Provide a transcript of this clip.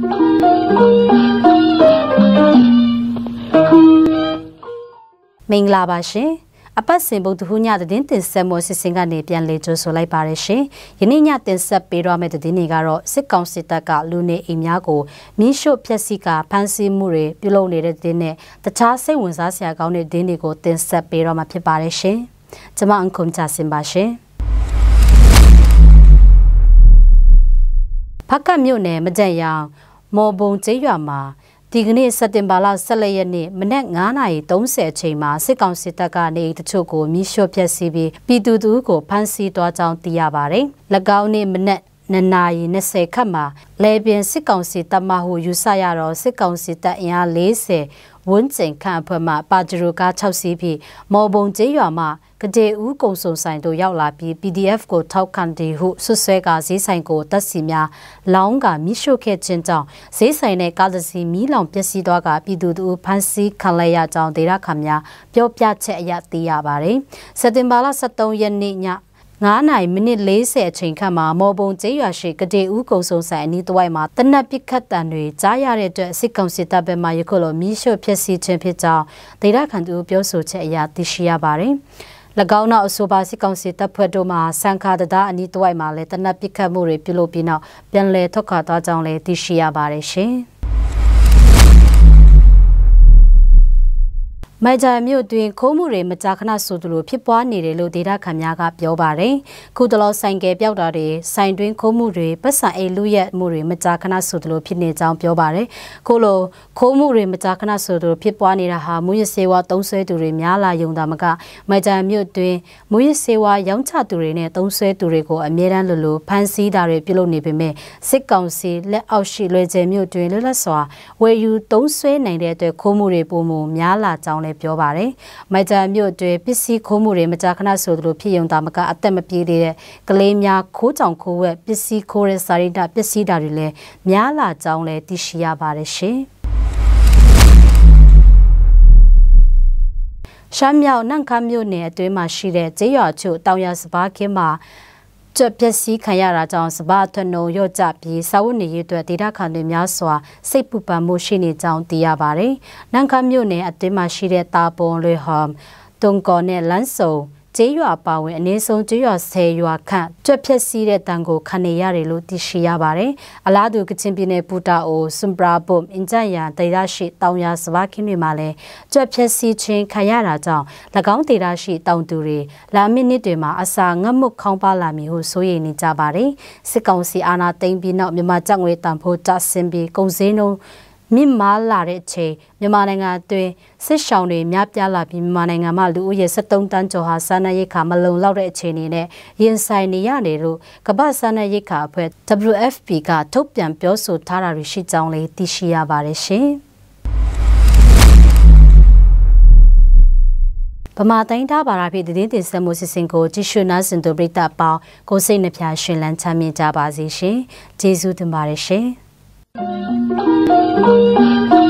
မင်္ဂလာပါရှင်အပတ်စဉ်ဗုဒ္ဓဟူးညသတင်းတင်ဆက်မှုစစ်စင်ကနေပြန်လည်ကြိုဆိုလိုက်ပါရရှင်ယနေ့ညတင်ဆက်ပေးရမယ့်သတင်းတွေကတော့စစ်ကောင်စစ်တပ်ကလူနေအိမ်များကိုမီးရှို့ဖျက်ဆီးကဖမ်းဆီးမှုတွေပြုလုပ်နေတဲ့သတင်းနဲ့တခြားစိတ်ဝင်စားစရာကောင်းတဲ့သတင်းတွေကိုတင်ဆက်ပေးရမှာဖြစ်ပါရရှင်ကျွန်မအန်ခုံချစင်ပါရှင်ဖကတ်မြို့နယ်မကြက်ရောင်မော်ဘုံကျေးရွာမှာဒီကနေ့စက်တင်ဘာလ14ရက်နေ့မနက်9:30အချိန်မှာစစ်ကောင်စစ်တပ်ကနေတချို့ကိုမီးရှို့ဖျက်ဆီးပြီးပြည်သူတို့ကိုဖမ်းဆီးသွားကြောင်းသိရပါတယ်။၎င်းနေ့မနက်2:20ခန့်မှာလေပင်စစ်ကောင်စီတပ်မှဟုယူဆရတော့စစ်ကောင်စီတပ်အင်အား40ဝန်းကျင်ခန့်အဖွဲ့မှပါဂျရိုကား6စီးပြီးမော်ဘုံကျေးရွာမှာကကြေဦးကုံစုံဆိုင်တို့ရောက်လာပြီး PDF ကိုထောက်ခံတယ်ဟုဆွဆွဲကဈေးဆိုင်ကိုတပ်စီများလောင်းကမိရှို့ခဲ့ခြင်းကြောင့်ဈေးဆိုင်နဲ့ကားစီမီးလောင်ပျက်စီးသွားကပြည်သူတို့ဖမ်းဆီးခံလိုက်ရကြောင်းဒေသခံများပြောပြချက်အရသိရပါတယ်။စက်တင်ဘာလ23ရက်နေ့ည9:40အချိန်ခန့်မှာမော်ဘုံကျေးရွာရှိကကြေဦးကုံစုံဆိုင်အနီးတစ်ဝိုက်မှာတနက်ပစ်ခတ်တံတွေကြားရတဲ့အတွက်စစ်ကောင်စစ်တပ်ဘက်မှယခုလိုမီးရှို့ဖျက်ဆီးခြင်းဖြစ်ကြောင်းဒေသခံတို့ပြောဆိုချက်အရသိရှိရပါတယ်။၎င်းနောက်အဆိုပါစစ်ကောင်စီတပ်ဖွဲ့တို့မှစံခါတံတားအနီးတစ်ဝိုက်မှာလည်းတနက်ပစ်ခတ်မှုတွေပြုလုပ်ပြီးနောက်ပြန်လည်ထွက်ခွာသွားကြောင်းလည်းသိရှိရပါတယ်ရှင်။မိုင်ဂျာမြို့တွင်ခိုးမှုတွေမကြာခဏဆိုသလိုဖြစ်ပွားနေတယ်လို့ဒေသခံများကပြောပါတယ်။ခုတလောဆိုင်ကယ်ပြောက်တာတွေဆိုင်တွင်ခိုးမှုတွေပတ်စံအိမ်လူရက်မှုတွေမကြာခဏဆိုသလိုဖြစ်နေကြောင်းပြောပါတယ်။ခုလိုခိုးမှုတွေမကြာခဏဆိုသလိုဖြစ်ပွားနေတာဟာမူရစေဝါသုံးဆွဲသူတွေများလာယုံတာမကမိုင်ဂျာမြို့တွင်မူရစေဝါရောင်းချသူတွေနဲ့သုံးဆွဲသူတွေကိုအမြဲတမ်းလိုဖမ်းဆီးတာတွေပြုလုပ်နေပေမဲ့စစ်ကောင်စီလက်အောက်ရှိလွယ်ကျယ်မြို့တွင်လွတ်လပ်စွာဝယ်ယူသုံးဆွဲနိုင်တဲ့အတွက်ခိုးမှုတွေပုံမှန်များလာကြောင်းပြောပါတယ်။မိုင်ဂျာမြို့တွင်ပစ္စည်းခိုးမှုတွေမကြာခဏဆိုသလိုဖြစ်ယုံတာမကအသက်မပြေသေးတဲ့ကလေးများခိုးကြောင်ခိုးဝက်ပစ္စည်းခိုးတဲ့စာရိတ္တပစ္စည်းတာတွေလည်းများလာကြောင်းလည်းသိရှိရပါတယ်ရှင်။ရှမ်းမြောက်နန့်ခမ်းမြို့နယ်အတွင်းမှာရှိတဲ့ကျေးရွာချို့တောင်ရစပါးခင်းမှာကျပစ္စည်းခံရတာကြောင့်စပါးထွန်းုံရော့ကျပြီးစာဝတ်နေရေးအတွက်ဒေသခံတွေများစွာစိတ်ပူပန်မှုရှိနေကြောင်းသိရပါတယ်။နန့်ခမ်းမြို့နယ်အတွင်းမှာရှိတဲ့တာပွန်လွေဟမ်တုံကောနဲ့လန်းစုံကျေးရွာပါဝင်အနည်းဆုံးကျေးရွာ10ရွာခန့်ကျပစ္စည်းတဲ့တန်ကိုခံနေရတယ်လို့သိရှိရပါတယ်။အလားတူကချင်ပြည်နယ်ပူတာအိုစွန်ပရာဘုံအင်ဂျန်ရန်ဒေသရှိတောင်ရစပါးခင်းတွေမှာလည်းကျပစ္စည်းချင်းခံရတာကြောင့်၎င်းဒေသရှိတောင်သူတွေလာမစ်နစ်တွေမှာအစာငတ်မွတ်ခေါင်းပါလာမည်ဟုစိုးရိမ်နေကြပါတယ်။စစ်ကောင်စီအာဏာသိမ်းပြီးနောက်မြန်မာကျပ်ငွေတန်ဖိုးကျဆင်းပြီးကုန်စည်နှုန်းမြင့်မားလာတဲ့အချိန်မြန်မာနိုင်ငံအတွင်းစစ်ရှောင်တွေများပြားလာပြီးမြန်မာနိုင်ငံမှာလူဦးရေ73တန်းကျော်ဟာစားနပ်ရိက္ခာမလုံလောက်တဲ့အခြေအနေနဲ့ရင်ဆိုင်နေရတယ်လို့ကမ္ဘာ့စားနပ်ရိက္ခာအဖွဲ့ WFP ကထုတ်ပြန်ပြောဆိုထားတာတွေရှိကြောင်းလည်းသိရှိရပါတယ်ရှင်။ဗမာတိုင်းသားဘာသာဖြင့်သတင်းတင်ဆက်မှုစစ်စင်ကိုကြည့်ရှုနားဆင်သူပရိသတ်ပေါင်းကိုစိတ်နှဖျားရှင်လန်းချမ်းမြေ့ကြပါစေရှင်။ကျေးဇူးတင်ပါတယ်ရှင်။